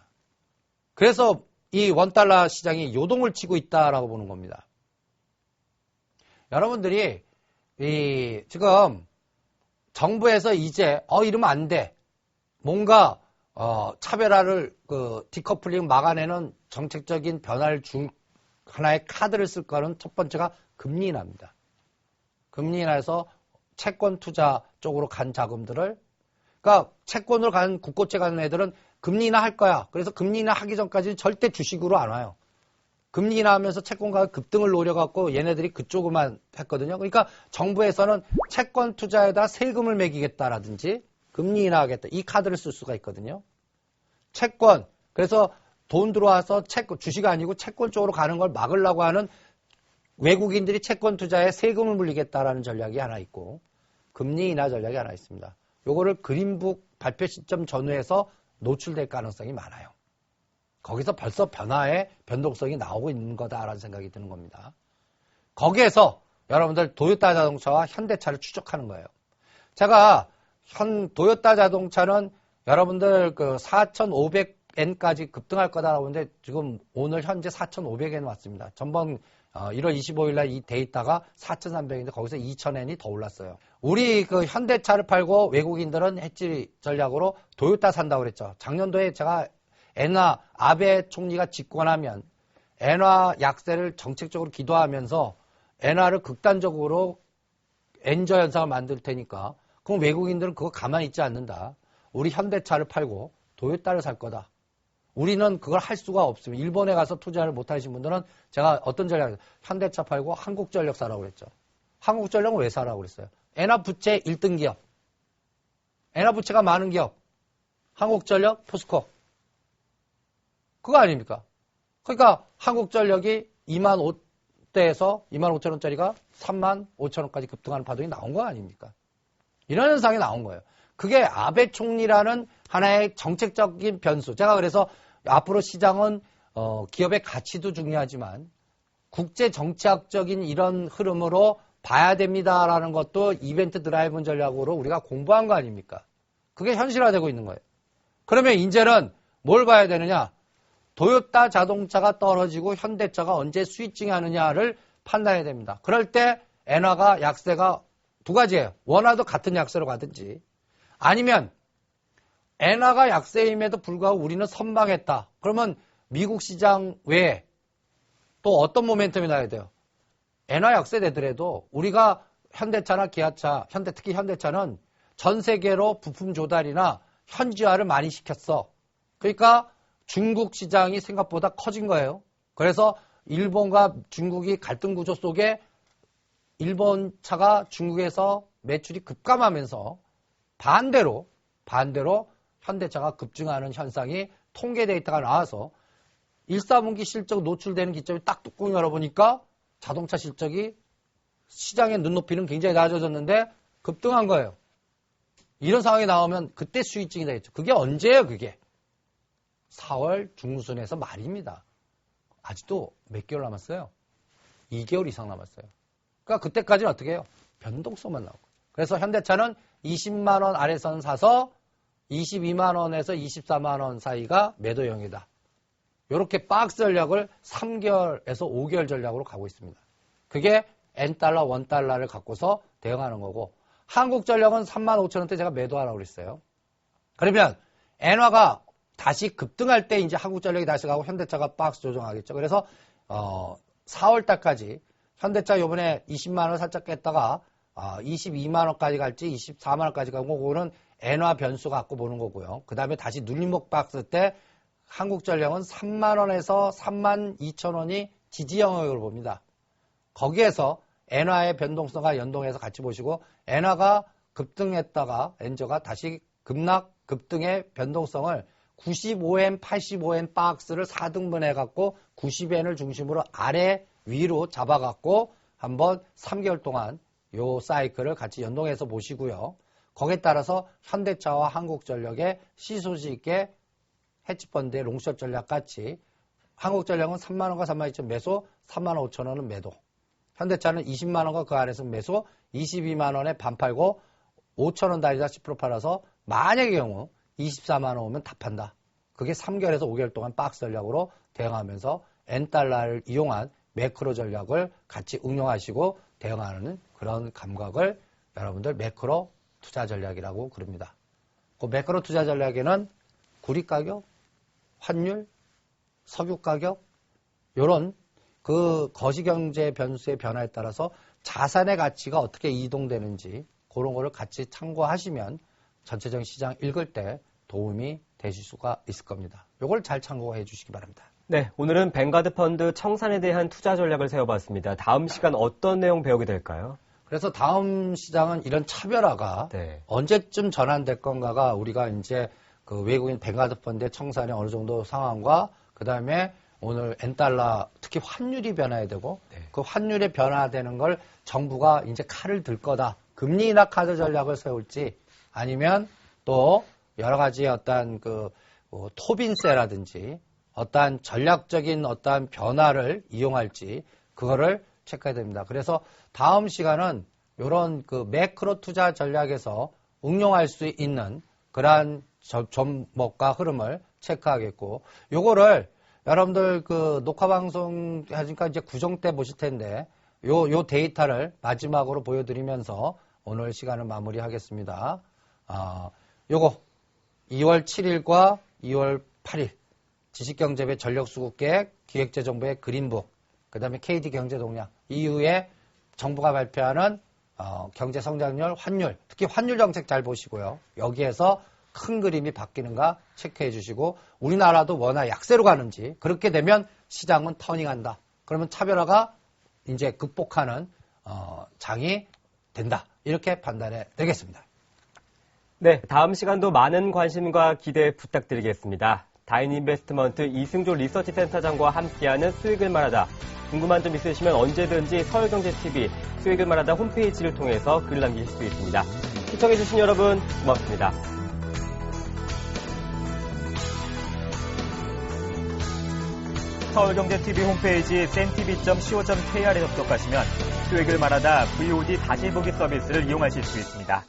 그래서 이 원달러 시장이 요동을 치고 있다라고 보는 겁니다. 여러분들이 지금 정부에서 이제 이러면 안 돼. 뭔가 차별화를 디커플링 막아내는 정책적인 변화를 줄 하나의 카드를 쓸 거는 첫 번째가 금리 인하입니다. 금리 인하에서 채권 투자 쪽으로 간 자금들을 그러니까 채권으로 간 국고채 가는 애들은 금리 인하 할 거야. 그래서 금리 인하 하기 전까지는 절대 주식으로 안 와요. 금리 인하하면서 채권 가격 급등을 노려갖고 얘네들이 그쪽으로만 했거든요. 그러니까 정부에서는 채권 투자에다 세금을 매기겠다라든지 금리 인하하겠다. 이 카드를 쓸 수가 있거든요. 채권. 그래서 돈 들어와서 주식 아니고 채권 쪽으로 가는 걸 막으려고 하는 외국인들이 채권 투자에 세금을 물리겠다라는 전략이 하나 있고 금리 인하 전략이 하나 있습니다. 요거를 그린북 발표 시점 전후에서 노출될 가능성이 많아요. 거기서 벌써 변화의 변동성이 나오고 있는 거다라는 생각이 드는 겁니다. 거기에서 여러분들 도요타 자동차와 현대차를 추적하는 거예요. 제가 도요타 자동차는 여러분들 4,500엔까지 급등할 거다라고 하는데 지금 오늘 현재 4,500엔 왔습니다. 전번 1월 25일 날 이 데이터가 4,300인데 거기서 2,000엔이 더 올랐어요. 우리 현대차를 팔고 외국인들은 해지 전략으로 도요타 산다고 그랬죠. 작년도에 제가 아베 총리가 집권하면 엔화 약세를 정책적으로 기도하면서 엔화를 극단적으로 엔저 현상을 만들 테니까 그럼 외국인들은 그거 가만히 있지 않는다. 우리 현대차를 팔고 도요타를 살 거다. 우리는 그걸 할 수가 없습니다. 일본에 가서 투자를 못 하신 분들은 제가 어떤 전략, 현대차 팔고 한국전력 사라고 그랬죠. 한국전력은 왜 사라고 그랬어요? 엔화 부채 1등 기업. 엔화 부채가 많은 기업. 한국전력, 포스코. 그거 아닙니까? 그러니까 한국전력이 2만 5대에서 2만 5천 원짜리가 3만 5천 원까지 급등하는 파동이 나온 거 아닙니까? 이런 현상이 나온 거예요. 그게 아베 총리라는 하나의 정책적인 변수. 제가 그래서 앞으로 시장은 기업의 가치도 중요하지만 국제 정치학적인 이런 흐름으로 봐야 됩니다라는 것도 이벤트 드라이브 전략으로 우리가 공부한 거 아닙니까? 그게 현실화되고 있는 거예요. 그러면 이제는 뭘 봐야 되느냐? 도요타 자동차가 떨어지고 현대차가 언제 스위칭 하느냐를 판단해야 됩니다. 그럴 때 엔화가 약세가 두 가지예요. 원화도 같은 약세로 가든지 아니면 엔화가 약세임에도 불구하고 우리는 선방했다. 그러면 미국 시장 외에 또 어떤 모멘텀이 나야 돼요? 엔화 약세되더라도 우리가 현대차나 기아차, 특히 현대차는 전 세계로 부품 조달이나 현지화를 많이 시켰어. 그러니까 중국 시장이 생각보다 커진 거예요. 그래서 일본과 중국이 갈등 구조 속에 일본 차가 중국에서 매출이 급감하면서 반대로 현대차가 급증하는 현상이 통계 데이터가 나와서 1, 4분기 실적 노출되는 기점이 딱 뚜껑 열어보니까 자동차 실적이 시장의 눈높이는 굉장히 낮아졌는데 급등한 거예요. 이런 상황이 나오면 그때 스위칭이 되겠죠. 그게 언제예요, 그게? 4월 중순에서 말입니다. 아직도 몇 개월 남았어요? 2개월 이상 남았어요. 그러니까 그때까지는 어떻게 해요? 변동성만 나오고. 그래서 현대차는 20만 원 아래선 사서 22만 원에서 24만 원 사이가 매도형이다. 이렇게 박스 전략을 3개월에서 5개월 전략으로 가고 있습니다. 그게 N달러, 원달러를 갖고서 대응하는 거고 한국전력은 3만 5천 원대 제가 매도하라고 그랬어요. 그러면 엔화가 다시 급등할 때 이제 한국전력이 다시 가고 현대차가 박스 조정하겠죠. 그래서 4월 달까지 현대차 요번에 20만 원 살짝 깼다가 22만 원까지 갈지 24만 원까지 가고 그거는 엔화 변수 갖고 보는 거고요. 그 다음에 다시 눌림목 박스 때 한국전력은 3만 원에서 3만 2천 원이 지지 영역을 봅니다. 거기에서 엔화의 변동성과 연동해서 같이 보시고 엔화가 급등했다가 엔저가 다시 급등의 변동성을 95엔, 85엔 박스를 4등분해 갖고 90엔을 중심으로 아래 위로 잡아 갖고 한번 3개월 동안 요 사이클을 같이 연동해서 보시고요. 거기에 따라서 현대차와 한국전력의 시소식 있게 헤지펀드의 롱숏 전략 같이 한국전력은 3만원과 3만2천 매수, 3만 5천원은 매도. 현대차는 20만원과 그 아래서 매수, 22만원에 반 팔고 5천원 달이다 10% 팔아서 만약의 경우 24만원 오면 다 판다. 그게 3개월에서 5개월 동안 박스 전략으로 대응하면서 N달러를 이용한 매크로 전략을 같이 응용하시고 대응하는 그런 감각을 여러분들 매크로 투자 전략이라고 그럽니다. 그 매크로 투자 전략에는 구리 가격, 환율, 석유 가격, 요런 그 거시경제 변수의 변화에 따라서 자산의 가치가 어떻게 이동되는지 그런 거를 같이 참고하시면 전체적인 시장 읽을 때 도움이 되실 수가 있을 겁니다. 요걸 잘 참고해 주시기 바랍니다. 네, 오늘은 뱅가드 펀드 청산에 대한 투자 전략을 세워봤습니다. 다음 시간 어떤 내용 배우게 될까요? 그래서 다음 시장은 이런 차별화가 네. 언제쯤 전환될 건가가 우리가 이제 그 외국인 뱅가드 펀드의 청산의 어느 정도 상황과 그 다음에 오늘 N달러 특히 환율이 변화해야 되고 네. 그 환율이 변화되는 걸 정부가 이제 칼을 들 거다. 금리 인하 카드 전략을 세울지 아니면 또 여러 가지 어떤 그 토빈세라든지 어떠한 전략적인 어떠한 변화를 이용할지 그거를 체크해야 됩니다. 그래서 다음 시간은 이런 그 매크로 투자 전략에서 응용할 수 있는 그러한 종목과 흐름을 체크하겠고 요거를 여러분들 그 녹화 방송 하니까 이제 구정 때 보실 텐데 요 데이터를 마지막으로 보여드리면서 오늘 시간을 마무리하겠습니다. 요거 2월 7일과 2월 8일 지식경제부의 전력수급계획, 기획재정부의 그린북, 그 다음에 KD경제동향 이후에 정부가 발표하는 경제성장률, 환율, 특히 환율 정책 잘 보시고요. 여기에서 큰 그림이 바뀌는가 체크해 주시고 우리나라도 워낙 약세로 가는지 그렇게 되면 시장은 터닝한다. 그러면 차별화가 이제 극복하는 장이 된다. 이렇게 판단해 드리겠습니다. 네, 다음 시간도 많은 관심과 기대 부탁드리겠습니다. 다인인베스트먼트 이승조 리서치센터장과 함께하는 수익을 말하다. 궁금한 점 있으시면 언제든지 서울경제TV 수익을 말하다 홈페이지를 통해서 글 남기실 수 있습니다. 시청해주신 여러분 고맙습니다. 서울경제TV 홈페이지 sentv.co.kr에 접속하시면 수익을 말하다 VOD 다시 보기 서비스를 이용하실 수 있습니다.